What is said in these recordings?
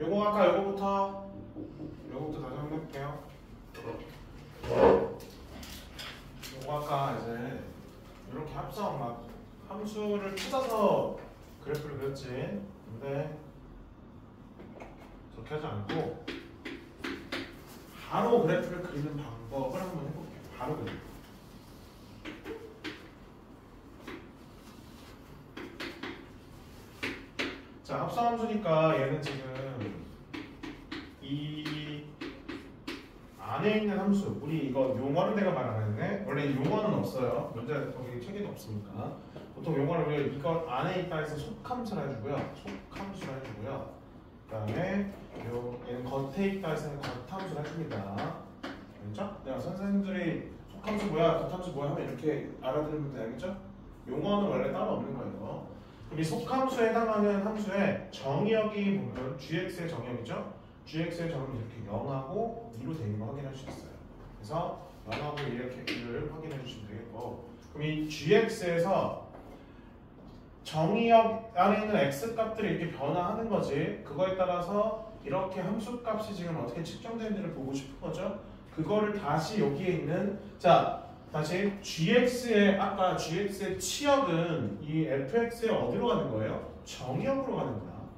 요거 아까 요거부터 다시 한번 해볼게요. 요거 아까 이제 이렇게 합성 막 함수를 찾아서 그래프를 그렸지. 근데 그렇게 하지 않고 바로 그래프를 그리는 방법을 한번 해볼게요. 바로 그리는. 자, 합성함수니까 얘는 지금 이 안에 있는 함수, 우리 이거 용어는 내가 말 안 했네. 원래 용어는 없어요. 문제 거기 책에도 없으니까. 보통 용어를 우리가 이거 안에 있다 해서 속함수라 해주고요. 속함수라 해주고요. 그다음에 얘는 겉에 있다 해서 겉함수라 해줍니다. 알겠죠? 내가 선생님들이 속함수 뭐야, 겉함수 뭐야 하면 이렇게 알아들으면 되겠죠? 용어는 원래 따로 없는 거예요. 그럼 이 속함수에 해당하는 함수의 정의역이 보면 gx의 정의역이죠? gx의 정의는 이렇게 0하고 2로 되는 거 확인할 수 있어요. 그래서 0하고 2 이렇게 2를 확인해 주시면 되겠고, 그럼 이 gx에서 정의역 안에 있는 x 값들이 이렇게 변화하는 거지. 그거에 따라서 이렇게 함수 값이 지금 어떻게 측정되는지를 보고 싶은 거죠. 그거를 다시 여기에 있는, 자 다시 gx의 아까 gx의 치역은 이 fx의 어디로 가는 거예요? 정의역으로 가는 거야.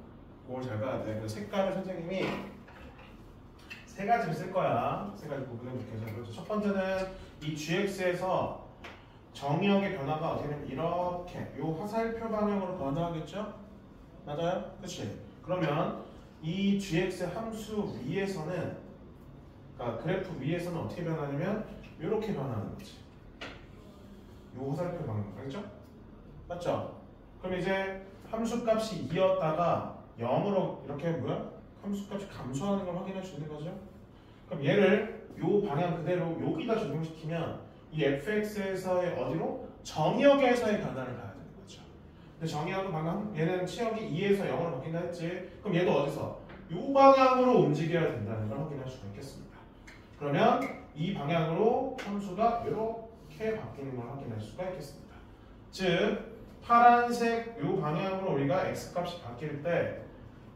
그걸 잘 봐야 돼. 그 색깔을 선생님이 세 가지를 쓸 거야. 세 가지 부분을 이렇게 해서. 첫 번째는 이 gx에서 정의역의 변화가 어떻게 되면 이렇게 요 화살표 방향으로 변화하겠죠? 맞아요? 그치? 그러면 이 gx 함수 위에서는, 그러니까 그래프 위에서는 어떻게 변하냐면 이렇게 변하는 거지. 요 화살표 방향, 알겠죠? 맞죠? 그럼 이제 함수값이 2였다가 0으로 이렇게 뭐야? 함수값이 감소하는 걸 확인할 수 있는 거죠. 그럼 얘를 요 방향 그대로 여기다 적용시키면 이 fx에서의 어디로? 정의역에서의 변화를 봐야 되는 거죠. 근데 정의역은 방금 얘는 치역이 2에서 0으로 바뀐다 했지. 그럼 얘도 어디서? 요 방향으로 움직여야 된다는 걸 확인할 수가 있겠습니다. 그러면 이 방향으로 함수가 이렇게 바뀌는 걸 확인할 수가 있겠습니다. 즉 파란색 요 방향으로 우리가 x값이 바뀔 때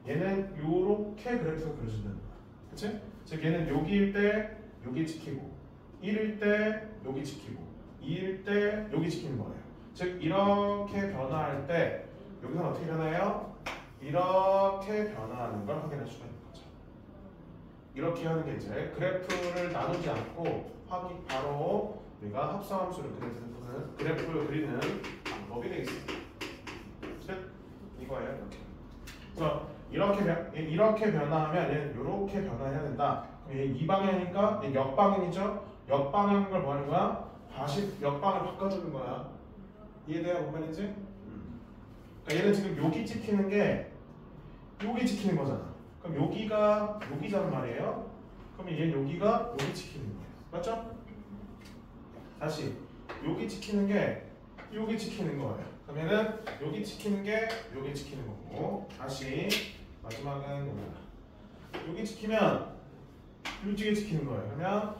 얘는 요렇게 그래프가 그려진다는 거야. 그치? 즉 얘는 여기일 때 여기 지키고 1일 때 여기 지키고 2일 때 여기 지키는 거예요. 즉 이렇게 변화할 때 여기서는 어떻게 변해요? 이렇게 변화하는 걸 확인할 수가 있는 거죠. 이렇게 하는 게 이제 그래프를 나누지 않고 바로 우리가 합성함수를 그리는 그래프를 그리는 방법이 되겠습니다. 즉 이거예요. 이렇게. 그래서 이렇게 변화하면 얘는 이렇게 변화해야 된다. 그럼 얘 이 방향이니까 얘 역방향이죠. 역방향인 걸 뭐 하는 거야? 다시 역방을 바꿔주는 거야. 이해돼요? 뭔 말인지? 그러니까 얘는 지금 여기 찍히는 게 여기 찍히는 거잖아. 그럼 여기가 여기잖아 말이에요. 그러면 얘는 여기가 여기 찍히는 거예요. 맞죠? 다시 여기 찍히는 게 여기 찍히는 거예요. 그러면은 여기 찍히는 게 여기 찍히는 거고, 다시 마지막은 여기 찍히면 이쪽에 찍히는 거예요. 그러면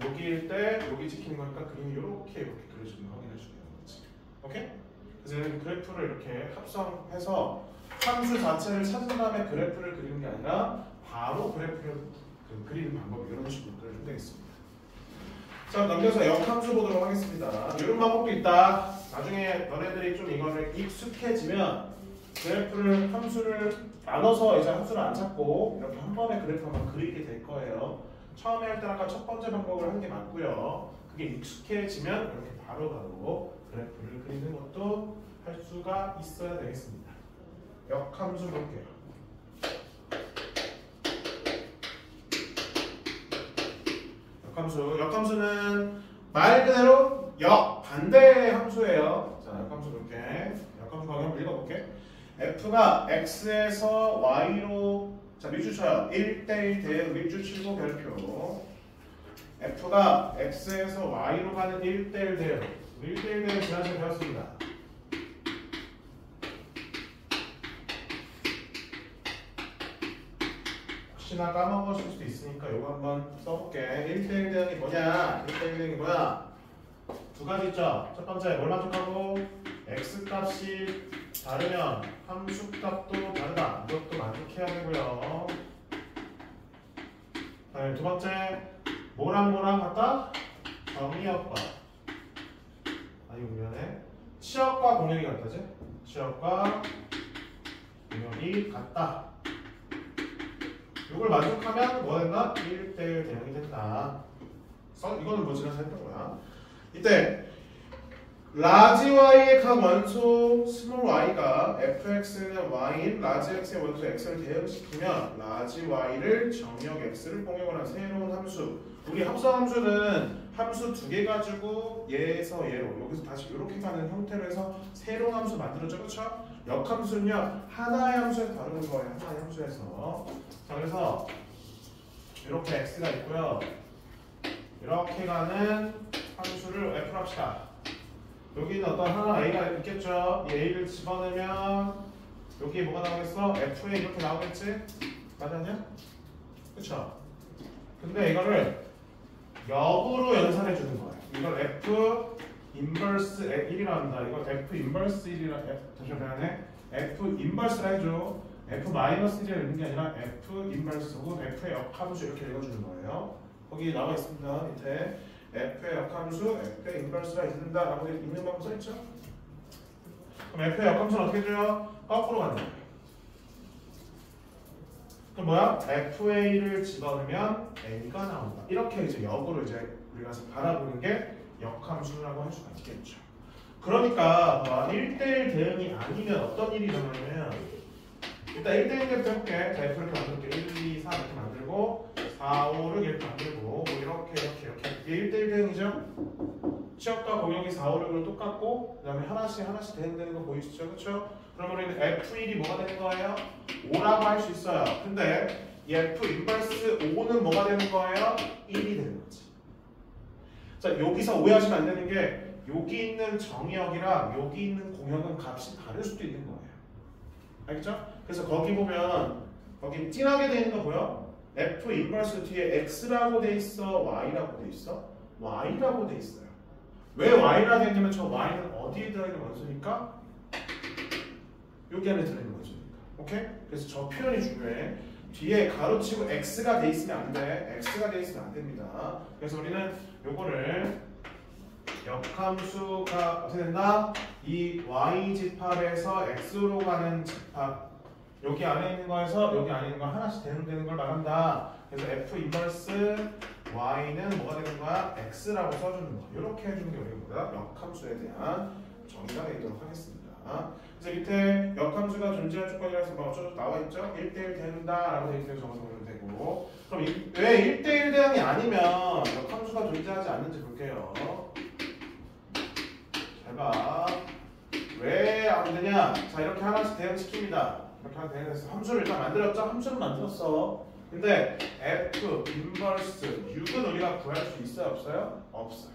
여기일 때 여기 찍히는 거니까 그림이 이렇게 그려지는 거 확인할 수 있는 거지. 오케이? 그래서 얘는 그래프를 이렇게 합성해서 함수 자체를 찾은 다음에 그래프를 그리는 게 아니라 바로 그래프를 그리는 방법, 이런 식으로 그려주면 되겠습니다. 자, 넘겨서 역함수 보도록 하겠습니다. 이런 방법도 있다. 나중에 너네들이 좀 이거를 익숙해지면 그래프를 함수를 나눠서 이제 함수를 안 찾고 이렇게 한 번에 그래프만 그리게 될 거예요. 처음에 할 때는 아까 첫 번째 방법을 한 게 맞고요. 그게 익숙해지면 이렇게 바로바로 그래프를 그리는 것도 할 수가 있어야 되겠습니다. 역함수 볼게요. 역함수는 말 그대로 반대의 함수예요. 자, 역함수 볼게. 역함수 방향 한번 읽어볼게. f가 x에서 y로, 자 밑줄 쳐요. 1대1 대응 밑줄 치고 별표. f가 x에서 y로 가는 1대1 대응. 1대1 대응 지난주에 배웠습니다. 혹시나 까먹으실 수도 있으니까 이거 한번 써볼게. 1대1 대응이 뭐냐? 1대1 대응이 뭐야? 두 가지 있죠? 첫 번째 뭘 만족하고? x값이 다르면 함수값도 다르다. 이것도 만족해야 되고요. 그다음에 두 번째 뭐랑 뭐랑 같다? 정의역과 아니 미안해 치역과 공역이 같다지? 치역과 공역이 같다. 이걸 만족하면 뭐가 된다? 1대1 대응이 된다. 이거는 뭐 지나서 했던 거야. 이때 라지 y의 각 원소 스몰 y가 fx는 y인 라지 x의 원소 x를 대응시키면 라지 y를 정역 x를 공역을 한 새로운 함수. 우리 합성 함수는 함수 두 개 가지고 얘에서 얘로 여기서 다시 이렇게 가는 형태로 해서 새로운 함수 만들어져. 그렇죠? 역함수는요 하나의 함수에서 다루는 거예요. 하나의 함수에서. 자 그래서 이렇게 x가 있고요. 이렇게 가는 함수를 f로 합시다. 여기는 어떤 하나 a가 있겠죠. 이 a를 집어넣으면 여기 뭐가 나오겠어? f에 이렇게 나오겠지? 맞았냐? 그쵸? 근데 이거를 역으로 연산해 주는 거예요. 이걸 f 인버스 1이라 합니다. 이거 f 인버스 1이라 잠시만요. f 인버스라 해줘. f 마이너스 1이라 읽는 게 아니라 f 인버스 혹은 f의 역함수 이렇게 읽어주는 거예요. 거기 나와 있습니다. 밑에 f의 역함수, f의 인버스가 있는다 라고 있는 방법 써있죠? 그럼 f의 역함수는 어떻게 줘요? 거꾸로 간다. 그럼 뭐야? fa를 집어넣으면 a가 나온다. 이렇게 이제 역으로 이제 우리가 바라보는 게 역함수라고 할 수가 있겠죠. 그러니까 1대1 대응이 아니면 어떤 일이 일어나냐면 일단 1대1부터 해볼게. F 이렇게 만들게. 1, 2, 3 이렇게 만들고 4, 5, 6 이렇게 만들고 뭐 이렇게 이게 1대1 대응이죠. 치역과 공역이 4, 5, 6으로 똑같고 그 다음에 하나씩 대응되는 거 보이시죠? 그렇죠? 그러면 우리는 F1이 뭐가 되는 거예요? 5라고 할 수 있어요. 근데 이 F 인버스 5는 뭐가 되는 거예요? 1이 되는 거지. 자 여기서 오해하시면 안 되는 게 여기 있는 정의역이랑 여기 있는 공역은 값이 다를 수도 있는 거예요. 알겠죠? 그래서 거기 보면 거기 진하게 돼 있는 거 보여? F 인버스 뒤에 X라고 돼 있어? Y라고 돼 있어? Y라고 돼 있어요. 왜 Y라고 돼 있냐면 저 Y는 어디에 들어있는 원소니까? 여기 안에 들어있는 원소니까. 오케이? 그래서 저 표현이 중요해. 뒤에 가로치고 X가 돼 있으면 안 돼. X가 돼 있으면 안 됩니다. 그래서 우리는 요거를 역함수가 어떻게 된다? 이 y 집합에서 x로 가는 집합 여기 안에 있는 거에서 여기 안에 있는 거 하나씩 대응되는 걸 말한다. 그래서 f 인버스 y는 뭐가 되는 거야? x라고 써주는 거. 이렇게 해주는 게 우리가 역함수에 대한 정의가 되도록 하겠습니다. 그래서 밑에 역함수가 존재할 조건이라서 뭐 어쩌고 나와 있죠? 1대1 된다라고 되어 있는 적어서 보면 되고. 그럼 왜 1대1 대응이 아니면 역함수가 존재하지 않는지 볼게요. 왜 안 되냐? 자 이렇게 하나씩 대응시킵니다. 이렇게 하나 대응했어. 함수를 일단 만들었죠? 함수는 만들었어. 근데 f 인버스 6은 우리가 구할 수 있어요? 없어요? 없어요.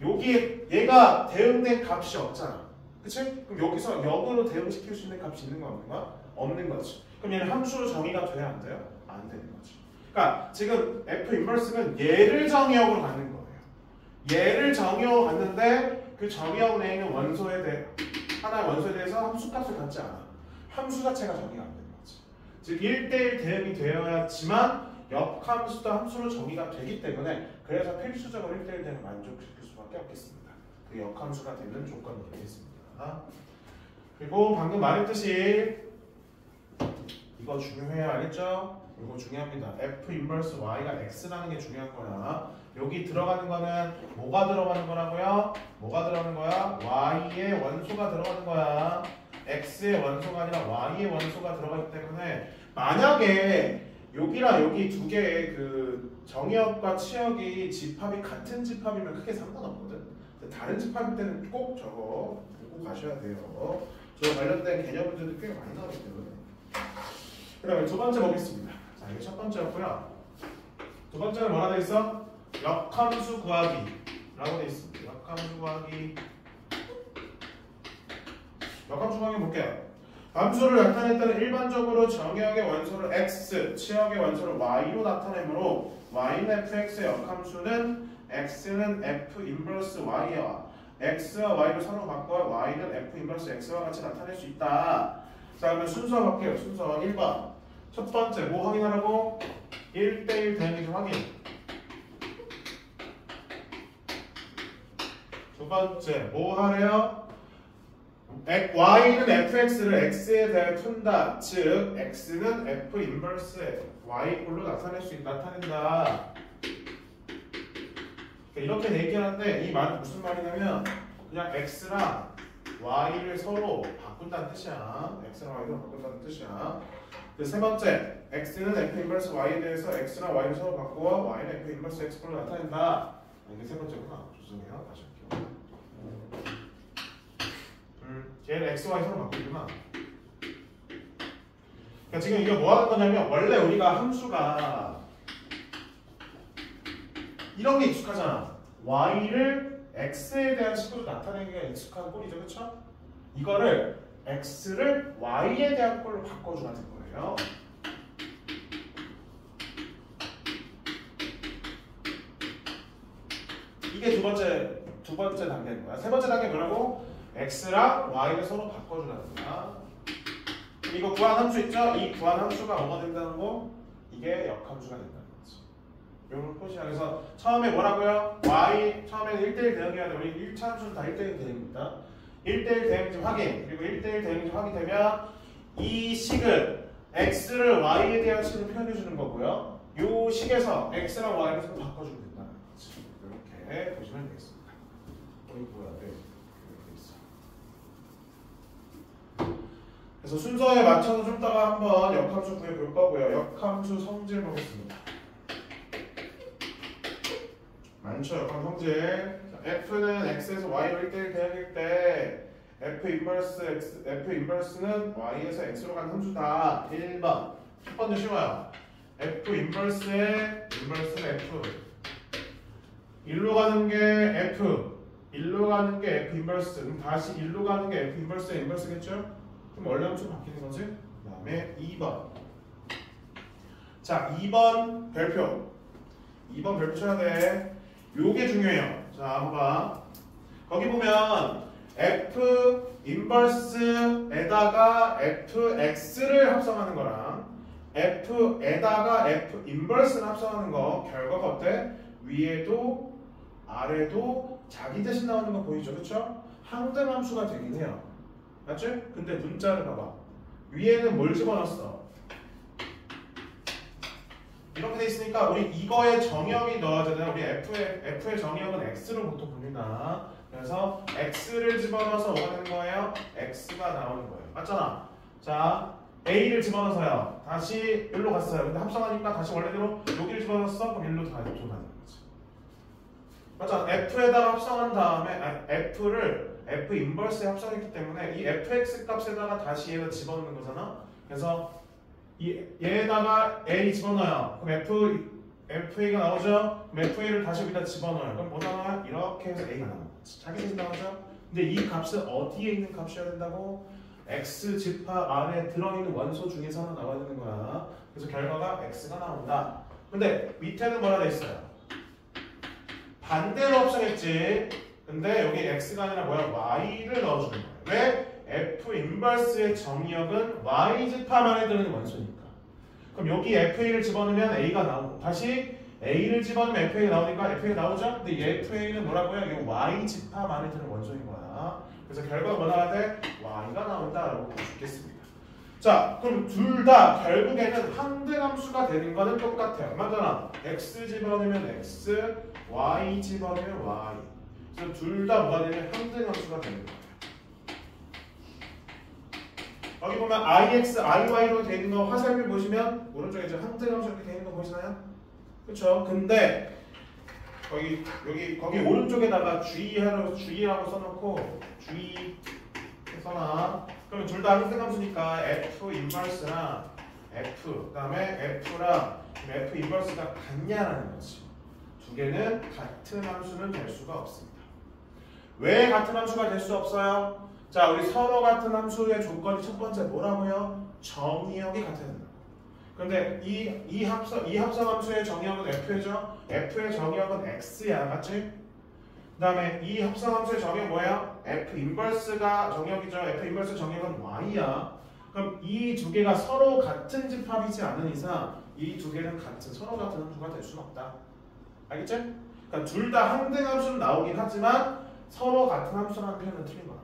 여기 얘가 대응된 값이 없잖아. 그치? 그럼 여기서 역으로 대응시킬 수 있는 값이 있는 거 없는 거야? 없는 거지. 그럼 얘는 함수로 정의가 돼야 안 돼요? 안 되는 거지. 그러니까 지금 f 인버스는 얘를 정의역으로 갖는 거예요. 얘를 정의역으로 갖는데 그 정의역 내에 있는 원소에 대해 하나의 원소에 대해서 함수값을 갖지 않아. 함수 자체가 정의가 안 되는 거지. 즉 1대1 대응이 되어야지만 역함수도 함수로 정의가 되기 때문에 그래서 필수적으로 1대1 대응을 만족시킬 수밖에 없겠습니다. 그 역함수가 되는 조건이 되겠습니다. 그리고 방금 말했듯이 이거 중요해요. 알겠죠? 이거 중요합니다. F 인버스 Y가 X라는 게 중요한 거야. 여기 들어가는 거는 뭐가 들어가는 거라고요? 뭐가 들어가는 거야? Y의 원소가 들어가는 거야. X의 원소가 아니라 Y의 원소가 들어가기 때문에 만약에 여기랑 여기 두 개의 그 정의역과 치역이 집합이 같은 집합이면 크게 상관없거든. 다른 집합일 때는 꼭 저거 보고 가셔야 돼요. 저 관련된 개념들도 꽤 많이 나오기 때문에. 그 다음에 두 번째 보겠습니다. 자, 이게 첫 번째였고요. 두 번째는 뭐라 돼 있어? 역함수 구하기 라고 돼 있습니다. 역함수 구하기. 역함수 구하기 볼게요. 함수를 나타낼 때는 일반적으로 정의역의 원소를 x, 치역의 원소를 y로 나타내므로 y는 fx의 역함수는 x는 f 인버스 y와 x와 y를 서로 바꿔 y는 f 인버스 x와 같이 나타낼 수 있다. 자 그러면 순서 볼게요. 순서 1번 첫 번째 뭐 확인하라고? 1대1 대응인지 확인. 두 번째 뭐 하래요? y는 fx를 x에 대해 푼다. 즉 x는 f 인버스 y꼴로 나타낸다. 이렇게 얘기하는데 이 말은 무슨 말이냐면 그냥 x랑 y를 서로 바꾼다는 뜻이야. x랑 y를 바꾼다는 뜻이야. 그 세 번째, x는 f 인버스 y에 대해서 x랑 y를 서로 바꾸어 y는 f 인버스 x꼴로 나타낸다. 이게 세 번째구나. 죄송해요. 다시 할게요. 걔는 x, y 서로 바꾸구나. 그러니까 지금 이게 뭐 하는 거냐면 원래 우리가 함수가 이런 게 익숙하잖아. y를 x에 대한 식으로 나타내기가 익숙한 꼴이죠. 그렇죠? 이거를 x를 y에 대한 꼴로 바꿔주라는 거예요. 이게 두 번째 단계인 거야. 세 번째 단계 뭐라고? x랑 y를 서로 바꿔주라는 거야. 이거 구한 함수 있죠? 이 구한 함수가 뭐가 된다는 거? 이게 역함수가 된다는 거지. 이런 표시야. 그래서 처음에 뭐라고요? y 처음에는 1대1 대응해야 돼. 우리 1차 함수는 다 1대1 대응입니다. 1대1 대응인지 확인. 그리고 1대1 대응인지 확인되면 이 식을 x를 y에 대한 식으로 표현해 주는 거고요. 이 식에서 x랑 y를 서로 바꿔주면 된다는 거지. 이렇게 보시면 되겠습니다. 이거 뭐야? 네. 이렇게 있어. 그래서 순서에 맞춰서 좀 이따가 한번 역함수 구해 볼 거고요. 역함수 성질 보겠습니다. 많죠, 역함수 성질. f는 x에서 y로 1대1 대응일 때 f 인버스는 y에서 x로 가는 함수다. 1번. 첫 번째 쉬워요. f 인버스의 인버스는 f. 1로 가는 게 f. 1로 가는 게 f 인버스. 그럼 다시 1로 가는 게 f 인버스의 인버스겠죠? 그럼 원래 함수 바뀌는 거지? 그 다음에 2번. 자, 2번 별표. 2번 별표 쳐야 돼. 요게 중요해요. 자, 한번 봐. 거기 보면 f 인버스에다가 fx를 합성하는 거랑 f에다가 f 인버스를 합성하는 거 결과가 어때? 위에도 아래도 자기 대신 나오는 거 보이죠? 그쵸? 항등함수가 되긴 해요. 맞지? 근데 문자를 봐봐. 위에는 뭘 집어넣었어? 이렇게 돼 있으니까 우리 이거의 정의역이 넣어야 우리 f의 정의역은 x로 보통 부릅니다. 그래서 x를 집어넣어서 뭐가 되는 거예요? x가 나오는 거예요. 맞잖아. 자, a를 집어넣어서요. 다시 1로 갔어요. 근데 합성하니까 다시 원래대로 여기를 집어넣었어? 그럼 1로 가는 거지. 맞잖아. f에다가 합성한 다음에 f를 f 인버스에 합성했기 때문에 이 fx 값에다가 다시 얘가 집어넣는 거잖아. 그래서 얘에다가 a 집어넣어요. 그럼 fa가 나오죠? 그럼 fa를 다시 여기다 집어넣어요. 그럼 뭐 나와요? 이렇게 해서 a가 나와요. 자기 대신 나오죠? 근데 이 값은 어디에 있는 값이어야 된다고? x 집합 안에 들어있는 원소 중에서 하나 나와야 되는 거야. 그래서 결과가 x가 나온다. 근데 밑에는 뭐라 돼 있어요? 반대로 합성했지. 근데 여기 x가 아니라 뭐야? y를 넣어주는 거야. 왜? f 인버스의 정의역은 y 집합 안에 드는 원소니까. 그럼 여기 fa를 집어넣으면 a가 나오고 다시 a를 집어넣으면 fa가 나오니까 fa가 나오죠? 근데 이 fa는 뭐라고요? 이거 y 집합 안에 드는 원소인 거야. 그래서 결과가 뭐 나와야 돼? y가 나온다라고 볼 수 있겠습니다. 자, 그럼 둘 다 결국에는 항등함수가 되는 거는 똑같아요. 맞잖아. x 집어넣으면 x, y 집어넣으면 y. 그래서 둘 다 뭐가 되면 항등함수가 되는 거예요. 여기 보면 ix, iy로 되어 있는 거 화살표 보시면 오른쪽에 이제 항등함수 이렇게 되어 있는 거 보이시나요? 그렇죠? 근데 거기 오른쪽에다가 g라고 써놓고 g 써놔. 그러면 둘 다 항등함수니까 f 인버스랑 f 그다음에 f랑 f 인버스가 같냐라는 거지. 두 개는 같은 함수는 될 수가 없습니다. 왜 같은 함수가 될 수 없어요? 자, 우리 서로 같은 함수의 조건이 첫 번째 뭐라고요? 정의역이 같아야 된다. 그런데 이 합성함수의 정의역은 f죠? f의 정의역은 x야, 맞지? 그 다음에 이 합성함수의 정의역 뭐예요? f 인버스가 정의역이죠. f 인버스 정의역은 y야. 그럼 이 두 개가 서로 같은 집합이지 않은 이상 이 두 개는 서로 같은 함수가 될 수는 없다. 알겠지? 그러니까 둘 다 항등함수는 나오긴 하지만 서로 같은 함수라는 표현은 틀린 거야.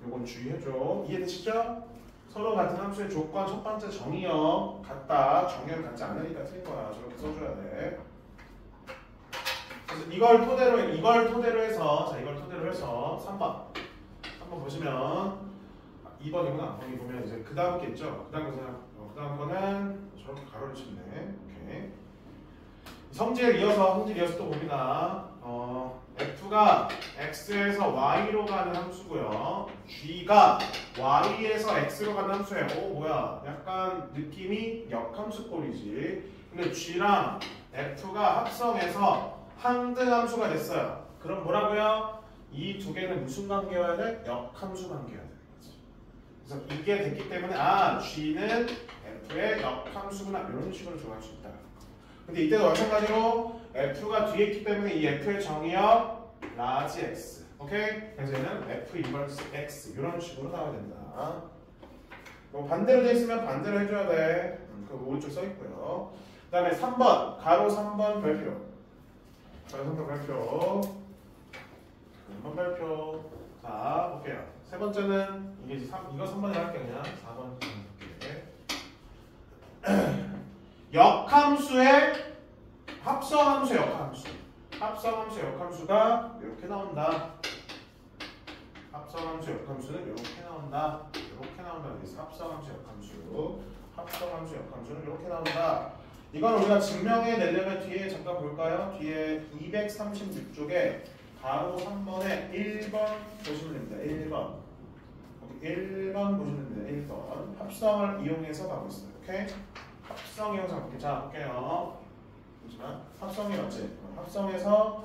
요건 주의해줘. 이해되시죠? 서로 같은 함수의 조건 첫 번째 정의역 같다. 정의역 같지 않으니까 틀린 거야. 저렇게 써줘야 돼. 그래서 이걸 토대로 해서 3번 보시면 2번이구나. 거기 보면 이제 그 다음 게 있죠. 그 다음 거는 저렇게 가로를 쳤네. 오케이. 성질 이어서 또 봅니다. F가 X에서 Y로 가는 함수고요. G가 Y에서 X로 가는 함수예요. 오 뭐야? 약간 느낌이 역함수 꼴이지. 근데 G랑 F가 합성해서 항등함수가 됐어요. 그럼 뭐라고요? 이 두 개는 무슨 관계여야 돼? 역함수 관계여야 돼. 그래서 이게 됐기 때문에 G는 F의 역함수구나 이런 식으로 정할 수 있다. 근데 이때도 마찬가지로 F가 뒤에 있기 때문에 이 F의 정의역 라지 X. 오케이? 그래서 얘는 F 인버스 X 이런 식으로 나와야 된다. 뭐 반대로 돼 있으면 반대로 해줘야 돼. 그 오른쪽 써 있고요. 그 다음에 3번 가로 3번 별표. 가로 3번 별표. 3번 별표. 자 볼게요. 세 번째는 이게 이거 3번이라 할게 그냥 4번 볼게. 역함수의 합성함수의 역함수. 합성함수의 역함수가 이렇게 나온다. 합성함수 역함수는 이렇게 나온다. 이렇게 나온다. 합성함수 역함수. 합성함수 역함수는 이렇게 나온다. 이건 우리가 증명해내려면 뒤에 잠깐 볼까요? 뒤에 236쪽에 가로 3번에 1번 보시면 됩니다. 1번. 1번 보시면 됩니다. 1번. 합성을 이용해서 가고 있어요. 오케이? 합성 이용해서 볼게요. 자, 볼게요. 보지만 합성이 맞지? 합성해서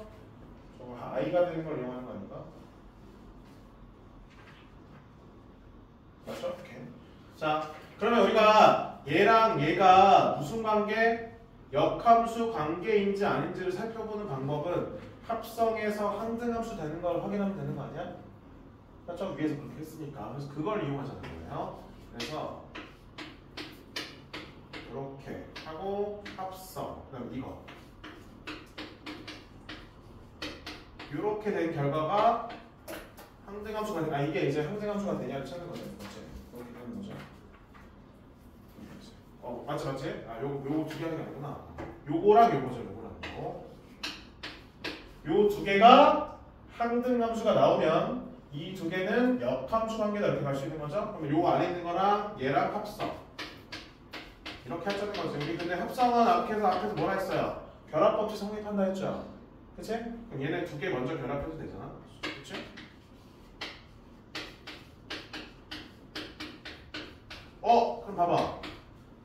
저거 i가 되는 걸 이용하는 거 아닌가? 맞죠? 오케이. 자, 그러면 우리가 얘랑 얘가 무슨 관계? 역함수 관계인지 아닌지를 살펴보는 방법은 합성해서 항등함수 되는 걸 확인하면 되는 거 아니야? 맞죠? 위에서 그렇게 했으니까. 그래서 그걸 이용하자는 거예요. 그래서 이렇게 하고 합성. 그다음 이거. 이렇게 된 결과가 항등함수가 되냐? 이게 이제 항등함수가 되냐를 찾는 거죠. 맞지? 이렇게 되는 거죠. 맞지? 요거 두 개 하는 게 아니구나. 요거랑 요거죠. 요거랑 요거. 요 두 개가 항등함수가 나오면 이 두 개는 역함수 관계다 이렇게 갈 수 있는 거죠. 그럼 요 안에 있는 거랑 얘랑 합성. 이렇게 하자는 거죠. 우리 근데 합성은 앞에서 뭐라 했어요? 결합법칙 성립한다 했죠. 그치? 그럼 얘네 두 개 먼저 결합해도 되잖아. 그치? 그럼 봐봐.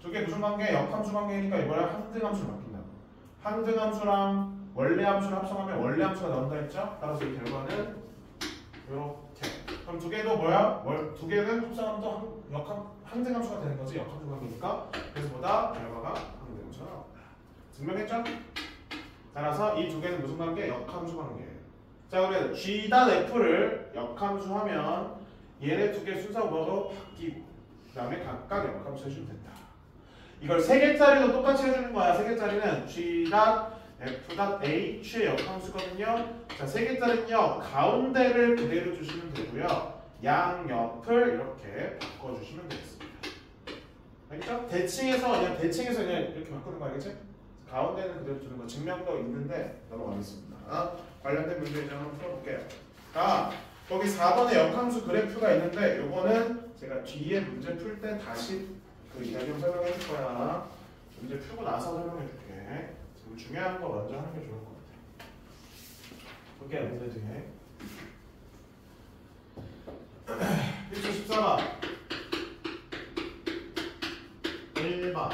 두 개 무슨 관계? 역함수 관계니까 이거랑 항등함수로 바뀐다고. 항등함수랑 원래함수를 합성하면 원래함수가 나온다 했죠? 따라서 이 결과는 이렇게. 그럼 두 개도 뭐야? 두 개는 합성하면 또 항등함수가 되는 거지. 역함수 관계니까. 그래서 보다 결과가 항등함수가 나온다. 증명했죠? 따라서 이 두 개는 무슨 관계? 역함수 관계예요. 자, 그래서 G.F를 역함수하면 얘네 두 개 순서번호 바뀌고 그 다음에 각각 역함수 해주면 된다. 이걸 세 개짜리도 똑같이 해주는 거야. 세 개짜리는 G.F.H의 역함수거든요. 자, 세 개짜리는요. 가운데를 그대로 주시면 되고요. 양옆을 이렇게 바꿔주시면 되겠습니다. 알겠죠? 대칭해서 그냥 이렇게 바꾸는 거 알겠지? 가운데는 그대로 주는 거 증명도 있는데 넘어가겠습니다. 관련된 문제 이제 한번 풀어볼게요. 거기 4번에 역함수 그래프가 있는데 요거는 제가 뒤에 문제 풀 때 다시 그 이야기 좀 설명해 줄 거야. 문제 풀고 나서 설명해 줄게. 지금 중요한 거 먼저 하는 게 좋을 것 같아. 볼게요. 문제 중에 1초 14번 1번.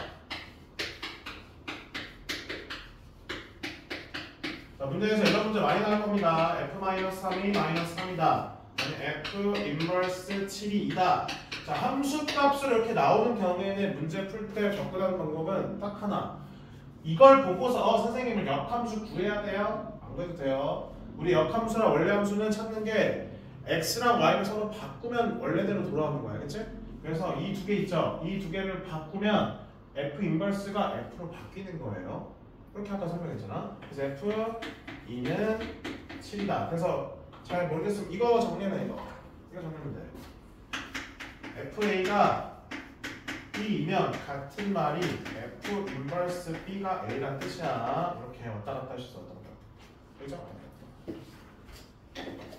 자, 문제에서 이런 문제 많이 나올 겁니다. F-3이 -3이다. F 인버스 7이 2다. 자, 함수값을 이렇게 나오는 경우에는 문제 풀 때 접근하는 방법은 딱 하나. 이걸 보고서 선생님은 역함수 구해야 돼요? 안 구해도 돼요. 우리 역함수랑 원래함수는 찾는 게 x랑 y를 서로 바꾸면 원래대로 돌아오는 거야. 그치? 그래서 이 두 개 있죠? 이 두 개를 바꾸면 F 인버스가 F로 바뀌는 거예요. 그렇게 아까 설명했잖아. 그래서 F2는 7이다. 그래서 잘 모르겠으면 이거 정리는 이거 정리하면 돼. FA가 B이면 같은 말이 F 인버스 B가 A란 뜻이야. 이렇게 왔다 갔다 하실 수 없다. 그죠?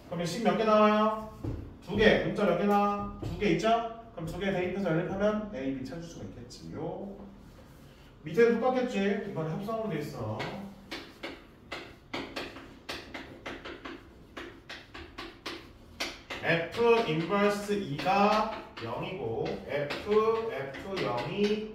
그러면 식 몇 개 나와요? 2개. 문자 몇 개 나와? 2개 있죠? 그럼 2개 대입해서 연립하면 A, B 찾을 수가 있겠지요. 밑에도 똑같겠지? 이건 합성으로 돼 있어. F 인버스 2가 0이고 F0이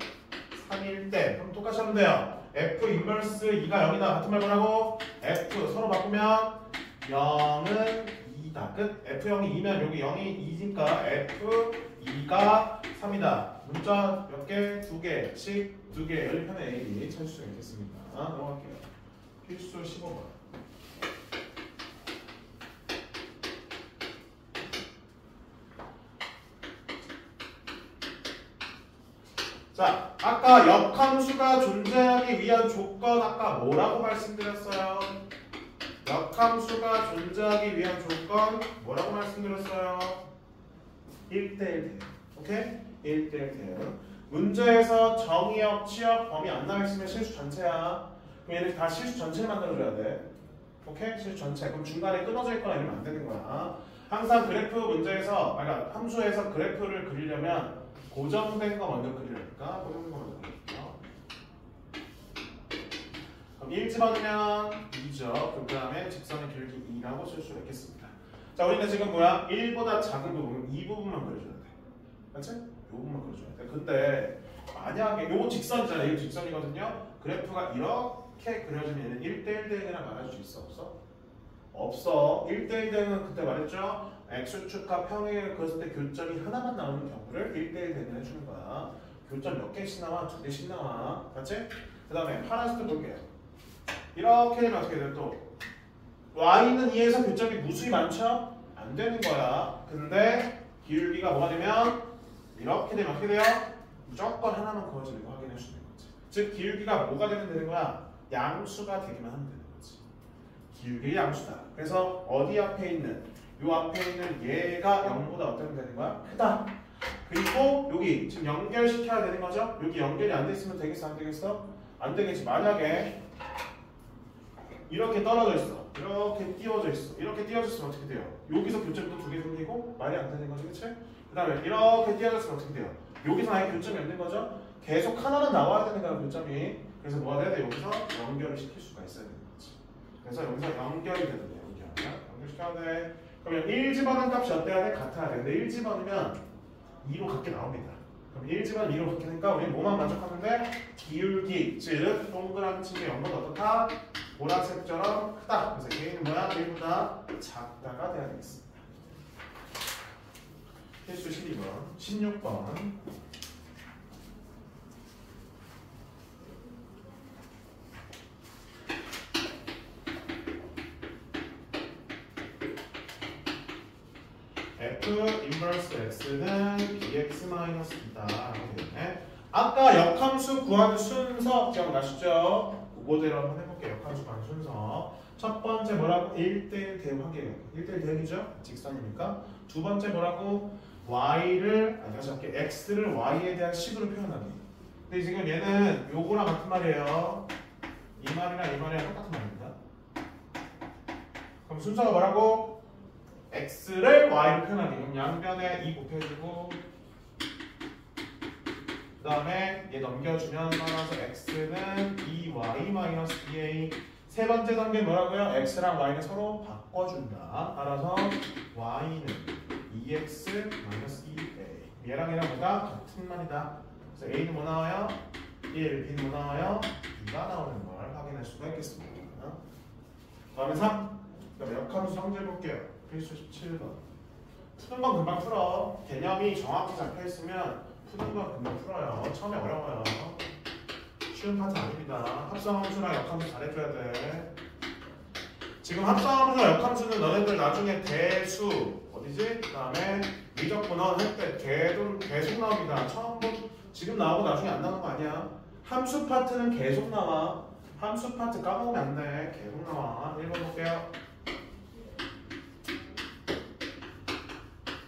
3일 때 그럼 똑같이 하면 돼요. F 인버스 2가 0이다. 같은 말 뭐라고? F 서로 바꾸면 0은 2다. 끝. F0이 2면 여기 0이 2니까 F2가 3이다. 문자 몇 개? 2개씩 2개 연립하면 A, B 찾을 수 있겠습니다. 넘어갈게요. 필수 15번. 자, 아까 역함수가 존재하기 위한 조건 아까 뭐라고 말씀드렸어요? 역함수가 존재하기 위한 조건 뭐라고 말씀드렸어요? 1대1 대응. 오케이? 1대1 대응. 문제에서 정의역, 치역, 범위 안 나와있으면 실수 전체야. 그럼 얘는 다 실수 전체를 만들어줘야 돼. 오케이? 실수 전체. 그럼 중간에 끊어져 있거나 이러면 안 되는 거야. 항상 그래프 문제에서, 그러니까 함수에서 그래프를 그리려면 고정된 거 먼저 그리니까 고정된 거 먼저 그릴게요. 그럼 1 집어넣으면 2죠. 그 다음에 직선의 길기 2라고 쓸 수가 있겠습니다. 자, 우리는 지금 뭐야? 1보다 작은 부분, 이 부분만 그려줘야 돼. 맞지? 이 부분만 그려줘야 돼. 근데 만약에 요거 직선이잖아. 이거 직선이거든요. 그래프가 이렇게 그려지면 얘는 1대1 대응이라 말할 수 있어? 없어? 없어. 1대1 대응은 그때 말했죠? X축과 평행을 그었을 때 교점이 하나만 나오는 경우를 1대1 대응을 해주는 거야. 교점 몇 개씩 나와? 2개씩 나와. 맞지? 그 다음에 파란색도 볼게요. 이렇게 되면 어떻게 돼요? 또 Y는 2에서 교점이 무수히 많죠? 안 되는 거야. 근데 기울기가 뭐가 되면 이렇게 되면 어떻게 돼요? 무조건 하나만 그어지는 거 확인해 주는 거지. 즉 기울기가 뭐가 되는 거야? 양수가 되기만 하면 되는 거지. 기울기의 양수다. 그래서 어디 앞에 있는 요 앞에 있는 얘가 0보다 어떻게 되는 거야? 크다. 그리고 여기 지금 연결시켜야 되는 거죠? 여기 연결이 안 돼 있으면 되겠어? 안 되겠어? 안 되겠지. 만약에 이렇게 떨어져 있어. 이렇게 띄워져 있어. 이렇게 띄워져 있으면 어떻게 돼요? 여기서 교점도 2개 생기고 말이 안 되는 거지. 그치? 그 다음에 이렇게 띄워져 있으면 어떻게 돼요? 여기서 아예 교점이 없는 거죠? 계속 하나는 나와야 되는 거야, 교점이. 그래서 뭐가 돼야 돼? 여기서 연결을 시킬 수가 있어야 되는 거지. 그래서 여기서 연결이 되는 거야. 연결시켜야 돼. 그러면 1 집어넣은 값이 어때야 돼? 같아야 돼. 근데 1 집어넣으면 2로 같게 나옵니다. 그럼 1 집어넣으면 2로 같게 되니까 우리는 뭐만 만족하는데? 기울기, 즉 동그라미 치기 0보다 어떻다? 보라색처럼 크다. 그래서 A는 뭐야? 1보다 작다가 돼야 되겠습니다. 필수 12번, 16번. F 인버스 X는 BX-2다. 아까 역함수 구하는 순서 기억나시죠? 그거대로 한번 해볼게요. 역함수 구하는 순서. 첫 번째 뭐라고? 1대1 대응하기예요. 1대1 대응이죠? 직선이니까. 두 번째 뭐라고? Y를, 다시 할게. X를 Y에 대한 식으로 표현하기. 근데 지금 얘는 요거랑 같은 말이에요. 이 말이랑 이 말이랑 똑같은 말입니다. 그럼 순서가 뭐라고? X를 Y로 표현하기. 그럼 양변에 2 곱해주고 그 다음에 얘 넘겨주면 따라서 X는 2Y-2A. 세 번째 단계 뭐라고요? X랑 Y는 서로 바꿔준다. 따라서 Y는 2X-2A. 얘랑 얘랑 뭐가 같은 말이다. 그래서 A는 뭐 나와요? 1, B는 뭐 나와요? 2가 나오는 걸 확인할 수가 있겠습니다. 다음에 3. 그다음에 역함수 성질 볼게요. 필수 17번. 푸는 건 금방 풀어. 개념이 정확히 잡혀있으면 푸는 건 금방 풀어요. 처음에 어려워요. 쉬운 파트 아닙니다. 합성함수랑 역함수 잘해줘야 돼. 지금 합성함수랑 역함수는 너네들 나중에 대수 어디지? 그 다음에 미적분원 할 때 계속 나옵니다. 지금 나오고 나중에 안 나오는 거 아니야. 함수 파트는 계속 나와. 함수 파트 까먹으면 안 돼. 계속 나와. 1번 볼게요.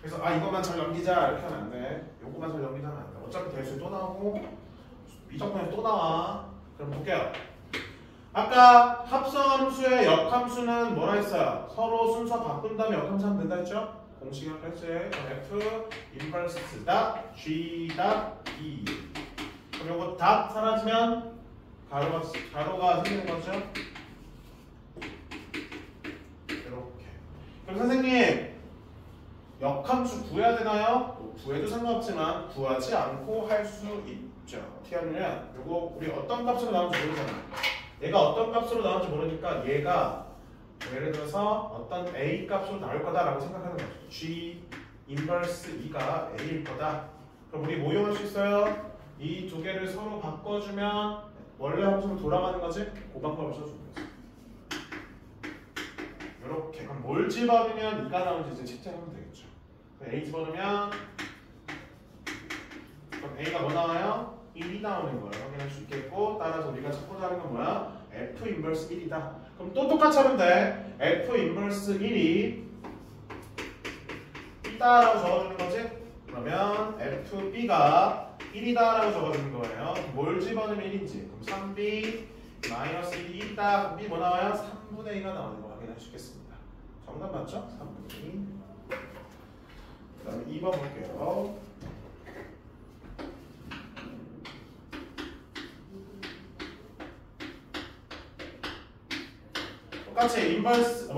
그래서 이것만 잘 넘기자 이렇게 하면 안 돼. 요거만 잘 넘기자 하면 안 돼. 어차피 대수에 또 나오고 미적분에 또 나와. 그럼 볼게요. 아까 합성함수의 역함수는 뭐라 했어요? 서로 순서 바꾼 다음에 역함수 하면 된다 했죠? 공식 이렇게 했지. F 인버스 답 G 답 E. 그럼 요거 답 사라지면 가로가 생기는 거죠? 이렇게. 그럼 선생님 역함수 구해야 되나요? 뭐 구해도 상관없지만 구하지 않고 할 수 있죠. 어떻게 하냐면 요거 우리 어떤 값으로 나오는지 모르잖아요. 얘가 어떤 값으로 나오는지 모르니까 얘가 예를 들어서 어떤 A 값으로 나올 거다라고 생각하는 거죠. G 인버스 E가 A일 거다. 그럼 우리 뭐 이용할 수 있어요? 이 두 개를 서로 바꿔주면 원래 함수로 돌아가는 거지? 그 방법을 써주는 거지. 이렇게. 그럼 뭘 집어넣으면 2가 나오는지 이제 채팅하면 되겠죠. A 집어넣으면 그럼 A가 뭐 나와요? 1이 나오는 거예요. 확인할 수 있겠고, 따라서 우리가 찾고자 하는 건 뭐야? F 인버스 1이다. 그럼 또 똑같이 하면 돼. F 인버스 1이 B다라고 적어주는 거지? 그러면 FB가 1이다라고 적어주는 거예요. 뭘 집어넣으면 1인지. 그럼 3B 마이너스 1이 있다. 그럼 B 뭐 나와요? 3분의 2가 나오는 거 확인할 수 있겠습니다. 정답 맞죠? 3분의 2. 그 다음에 2번 볼게요. 똑같이 인버스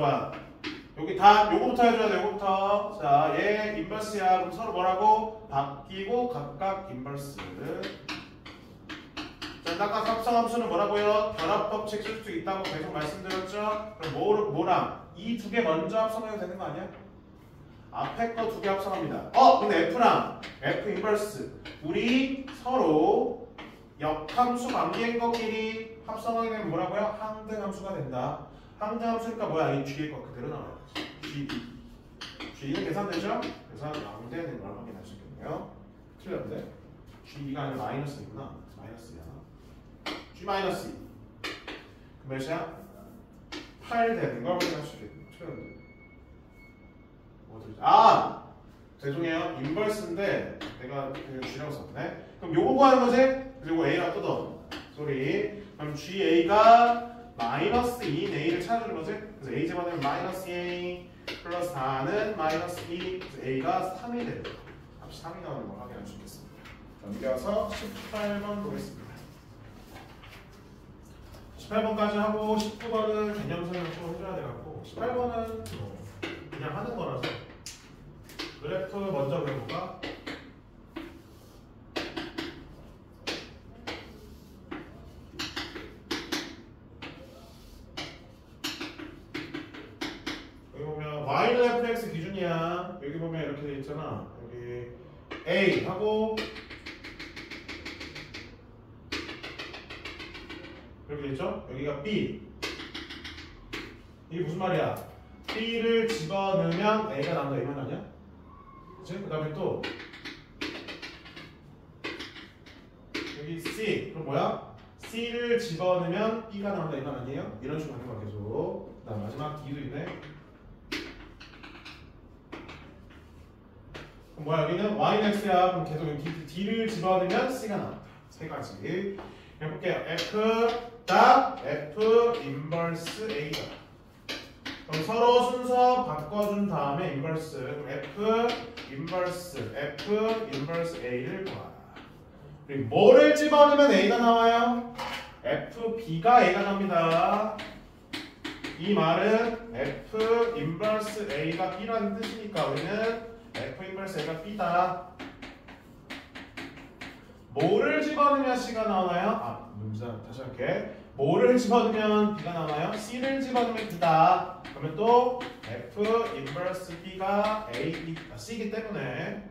여기 다 요거부터 해줘야 돼. 요거부터. 자, 얘 인버스야. 그럼 서로 뭐라고? 바뀌고 각각 인버스. 자, 아까 합성함수는 뭐라고요? 결합법칙 쓸 수 있다고 계속 말씀드렸죠? 그럼 뭐랑 이 두 개 먼저 합성해도 되는 거 아니야? 앞에 거 두 개 합성합니다. 근데 F랑 F 인버스 우리 서로 역함수 관계인 것끼리 합성하게 되면 뭐라고요? 항등함수가 된다. 항등함수니까 뭐야? 이 뒤에 거 그대로 나와요. G는 계산되죠? 그래서 안 되는 걸 확인할 수 있겠네요. 틀렸는데? G가 아니라 마이너스이구나. 마이너스야. G 마이너스 2. 그 몇이야? 8 되는 걸 확인할 수 있겠네요. 틀렸는데? 뭐 들리죠? 죄송해요. 인버스인데 내가 G라고 썼네. 그럼 요거 구하는 거지? 그리고 A랑 뜯어. 소리. 그럼 GA가 마이너스 2인 A를 찾아주는 거지? 그래서 A 집어넣으면 마이너스 A 플러스 4는 마이너스 2. 그래서 A가 3이 돼요. 값이 3이 나오는 걸 확인할 수 있겠습니다. 넘겨서 18번 보겠습니다. 18번까지 하고 19번은 개념 설명 좀 해줘야 돼갖고 18번은 그냥 하는 거라서 그래프 먼저 그려볼까? 여기 보면 y는 fx 기준이야. 여기 보면 이렇게 돼 있잖아. 여기 a 하고 이렇게 돼 있죠? 여기가 b. 이게 무슨 말이야? b를 집어넣으면 a가 나온다 이 말 아니야? 그치? 그 다음에 또 여기 C 그럼 뭐야? C를 집어넣으면 B가 나온다 이 말 아니에요? 이런 식으로 가는 거야 계속. 그 다음 마지막 D도 있네. 그럼 뭐야 여기는 Y는 X야. 그럼 계속 여기 D를 집어넣으면 C가 나온다. 세 가지 해볼게요. F 딱 F 인버스 A다. 그럼 서로 순서 바꿔준 다음에 인버스. 그럼 F 인버스 A를 구하라. 그리고 뭐를 집어넣으면 A가 나와요? FB가 A가 나옵니다. 이 말은 F 인버스 A가 B라는 뜻이니까 우리는 F 인버스 A가 B다. 뭐를 집어넣으면 C가 나오나요? 다시 할게. 뭐를 집어넣으면 B가 나와요? C를 집어넣으면 B다. 그러면 또 F 인버스 B가 C이기 때문에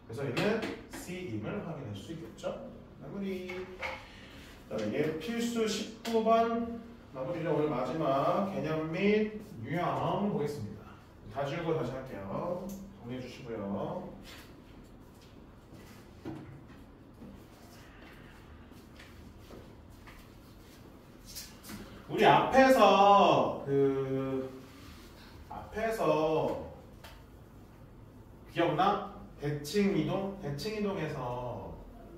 그래서 얘는 C임을 확인할 수 있겠죠? 마무리. 얘 필수 19번 마무리를 오늘 마지막 개념 및 유형 보겠습니다. 다 지우고 다시 할게요. 정리해 주시고요. 우리 앞에서 기억나? 대칭 이동? 대칭 이동에서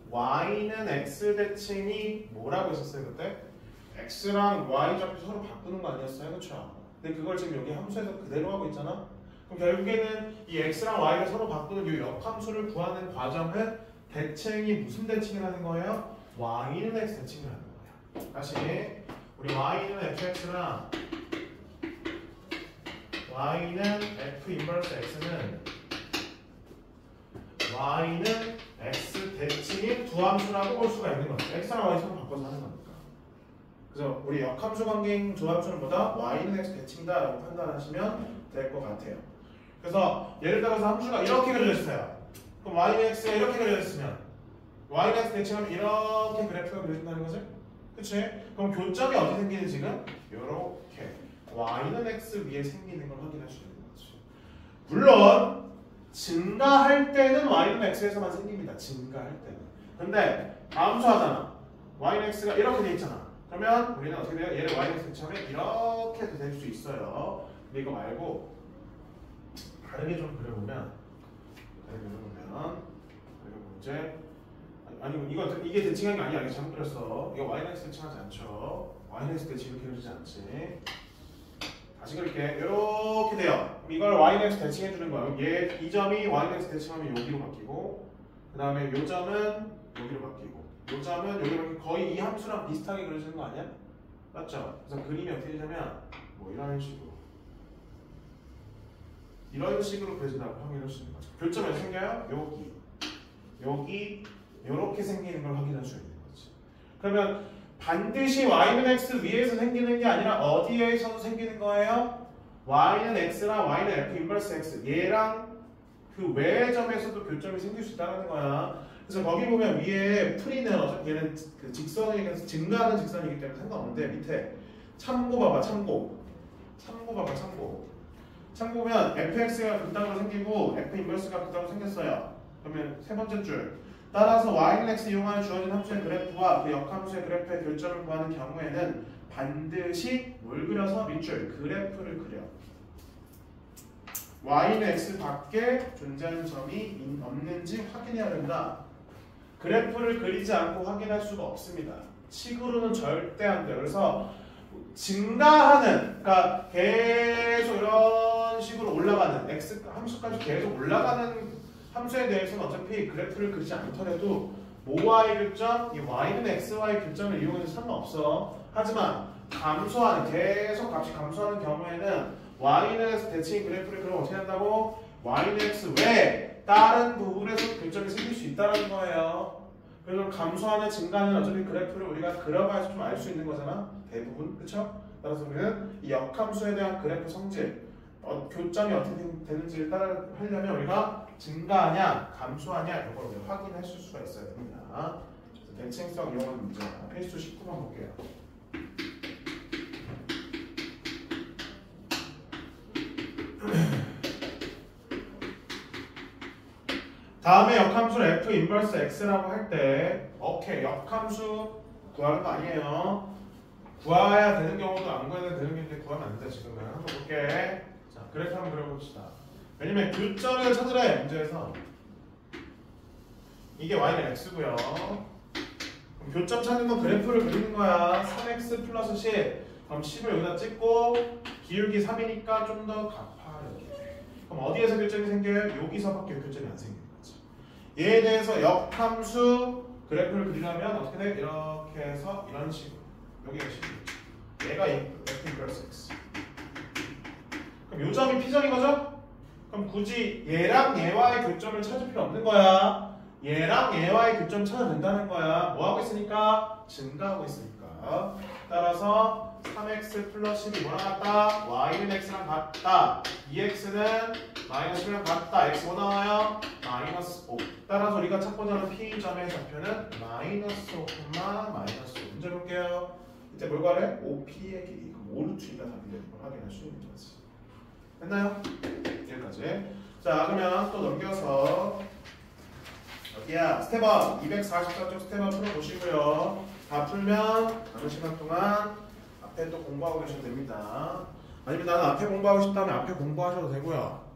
y는 x 대칭이 뭐라고 했었어요 그때? x랑 y 좌표 서로 바꾸는 거 아니었어요? 그쵸? 근데 그걸 지금 여기 함수에서 그대로 하고 있잖아? 그럼 결국에는 이 x랑 y를 서로 바꾸는 이 역함수를 구하는 과정은 대칭이 무슨 대칭이라는 거예요? y는 x 대칭이라는 거예요. 다시 우리 y는 fx랑 y는 f 인버스 x는 y는 x 대칭인 두 함수라고 볼 수가 있는 거죠. x랑 y 서로 바꿔서 하는 거니까. 그래서 우리 역함수 관계인 두 함수는 뭐다? y는 x 대칭이다 라고 판단하시면 될 것 같아요. 그래서 예를 들어서 함수가 이렇게 그려졌어요. 그럼 y는 x가 이렇게 그려졌으면 y는 x 대칭하면 이렇게 그래프가 그려진다는 거죠? 그치? 그럼 교점이 어디 생기는 지금? 요렇게 y는 x 위에 생기는 걸 확인할 수 있는 거죠. 물론 증가할 때는 y는 x에서만 생깁니다. 증가할 때는. 근데 감소하잖아. y는 x가 이렇게 돼 있잖아. 그러면 우리는 어떻게 돼요? 얘를 y는 x 대칭하면 이렇게도 될 수 있어요. 근데 이거 말고 다르게 좀 그려보면 이제 아니 이게 대칭한 게 아니야. 이게 잘못 그렸어. 이거 y는 x 대칭하지 않죠. y는 x 대칭 이렇게 그려지지 않지. 다시 그릴게. 이렇게 돼요. 그럼 이걸 y는 x 대칭해 주는 거예요. 이 점이 y는 x 대칭하면 여기로 바뀌고, 그 다음에 이 점은 여기로 바뀌고, 이 점은 여기로 바뀌고, 거의 이 함수랑 비슷하게 그려지는 거 아니야? 맞죠? 그래서 그림이 어떻게 되냐면 뭐 이런 식으로 그려진다고 확인할 수 있는 거죠. 교점이 어디 생겨요? 여기 이렇게 생기는 걸 확인할 수 있는 거지. 그러면 반드시 y는 x 위에서 생기는 게 아니라 어디에서 생기는 거예요? y는 x랑 y는 f 인버스 x 얘랑 그 외의 점에서도 교점이 생길 수 있다는 거야. 그래서 거기 보면 위에 풀이는 어차피 얘는 그 직선이니까 증가하는 직선이기 때문에 상관없는데 밑에 참고 봐봐. 참고 보면 fx가 그따구로 생기고 f 인버스가 그따구로 생겼어요. 그러면 세 번째 줄 따라서 y는 x 이용하여 주어진 함수의 그래프와 그 역함수의 그래프의 교점을 구하는 경우에는 반드시 뭘 그려서 밑줄 그래프를 그려. y는 x 밖에 존재하는 점이 없는지 확인해야 된다. 그래프를 그리지 않고 확인할 수가 없습니다. 식으로는 절대 안 돼요. 그래서 증가하는, 그러니까 계속 이런 식으로 올라가는 x 함수까지 계속 올라가는 함수에 대해서는 어차피 그래프를 그리지 않더라도 모y 교점, 이 y는 xy 교점을 이용해도 상관없어. 하지만 감소하는, 계속 값이 감소하는 경우에는 y는 x 대칭 그래프를 그리면 어떻게 한다고? y는 x 외에 다른 부분에서 교점이 생길 수 있다는 거예요. 그래서 감소하는 증가는 어차피 그래프를 우리가 그려봐야 좀 알 수 있는 거잖아. 대부분. 그쵸? 따라서 우리는 이 역함수에 대한 그래프 성질, 교점이 어떻게 되는지를 따라 하려면 우리가 증가하냐 감소하냐 이걸 우리가 확인할 수가 있어야 됩니다. 대칭성 이용하는 문제 페이지 19번 볼게요. 다음에 역함수를 f 인버스 x라고 할 때 오케이 역함수 구하는 거 아니에요. 구해야 되는 경우도 안 구해야 되는 경우인데 구하면 안 돼. 지금은 한번 볼게. 자 그래프 한번 그려봅시다. 왜냐면 교점을 찾으라 해 문제에서. 이게 y는 x고요. 그럼 교점 찾는 건 그래프를 그리는 거야. 3x 플러스 10. 그럼 10을 여기다 찍고 기울기 3이니까 좀 더 가파르게. 그럼 어디에서 교점이 생겨요? 여기서밖에 교점이 안 생기는 거지. 얘에 대해서 역함수 그래프를 그리려면 어떻게 돼? 이렇게 해서 이런 식으로. 여기가 10이죠. 얘가 f 인버스 x. 그럼 요 점이 P점인 거죠? 그럼 굳이 얘랑 얘와의 교점을 찾을 필요 없는 거야. 얘랑 얘와의 교점 찾아야 된다는 거야. 뭐 하고 있으니까? 증가하고 있으니까. 따라서 3x 플러스 10이 뭐랑 같다? y는 x랑 같다. 2x는 마이너스 1랑 같다. x 뭐 나와요? 마이너스 5. 따라서 우리가 찾고자 하는 P점의 좌표는 마이너스 5, 마이너스 5. 문제 볼게요. 이때 뭘 구하래? OP의 길이. 그럼 5루트 2가 답이 되는 걸 확인할 수 있는 거지. 됐나요? 여기까지. 자 그러면 또 넘겨서 어디야? 스텝업 244쪽 스텝업 풀어보시고요. 다 풀면 남은 시간 동안 앞에 또 공부하고 계셔도 됩니다. 아니면 나는 앞에 공부하고 싶다면 앞에 공부하셔도 되고요.